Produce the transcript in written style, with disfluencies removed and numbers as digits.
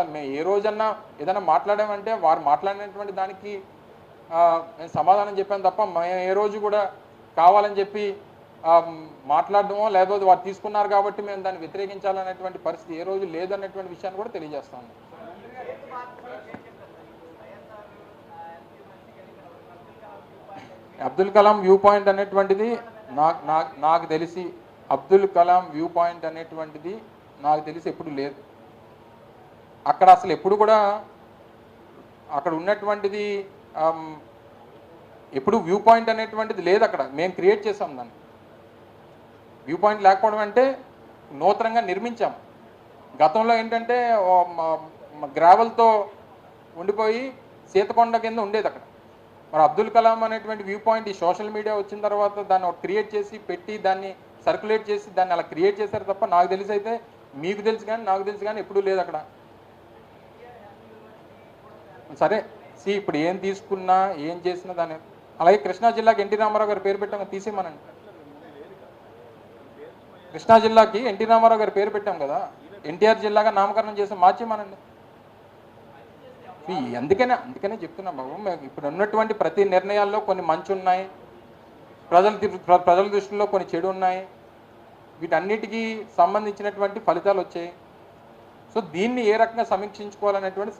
మేము ఏ రోజన్నా ఏదైనా మాట్లాడామంటే వారు మాట్లాడినటువంటి దానికి నేను సమాధానం చెప్పాను తప్ప మేము ఏ రోజు కూడా కావాలని చెప్పి మాట్లాడడమో లేకపోతే వారు తీసుకున్నారు కాబట్టి మేము దాన్ని వ్యతిరేకించాలనేటువంటి పరిస్థితి ఏ రోజు లేదన్నటువంటి విషయాన్ని కూడా తెలియజేస్తాను. అబ్దుల్ కలాం వ్యూ పాయింట్ అనేటువంటిది నాకు తెలిసి అబ్దుల్ కలాం వ్యూ పాయింట్ అనేటువంటిది నాకు తెలిసి ఎప్పుడు లేదు. అక్కడ అసలు ఎప్పుడు కూడా అక్కడ ఉన్నటువంటిది ఎప్పుడు వ్యూ పాయింట్ అనేటువంటిది లేదు. అక్కడ మేము క్రియేట్ చేసాం దాన్ని. వ్యూ పాయింట్ లేకపోవడం అంటే నూతనంగా నిర్మించాం. గతంలో ఏంటంటే గ్రావెల్తో ఉండిపోయి సీతకొండ కింద ఉండేది అక్కడ. మరి అబ్దుల్ కలాం అనేటువంటి వ్యూ పాయింట్ ఈ సోషల్ మీడియా వచ్చిన తర్వాత దాన్ని క్రియేట్ చేసి పెట్టి దాన్ని సర్క్యులేట్ చేసి దాన్ని అలా క్రియేట్ చేశారు తప్ప నాకు తెలిసి అయితే మీకు తెలుసు కానీ నాకు తెలుసు కానీ ఎప్పుడూ లేదు అక్కడ. సరే ఇప్పుడు ఏం తీసుకున్నా ఏం చేసినా దాన్ని అలాగే కృష్ణా జిల్లాకి ఎన్టీ రామారావు గారి పేరు పెట్టాం, తీసేయమనండి. కృష్ణా జిల్లాకి ఎన్టీ రామారావు గారి పేరు పెట్టాం కదా, ఎన్టీఆర్ జిల్లాగా నామకరణం చేసి మార్చేమనండి. అందుకనే చెప్తున్నాం బాబు, ఇప్పుడు ఉన్నటువంటి ప్రతి నిర్ణయాల్లో కొన్ని మంచి ఉన్నాయి, ప్రజల దృష్టిలో కొన్ని చెడు ఉన్నాయి, వీటన్నిటికీ సంబంధించినటువంటి ఫలితాలు వచ్చాయి. సో దీన్ని ఏ రకంగా సమీక్షించుకోవాలనేటువంటి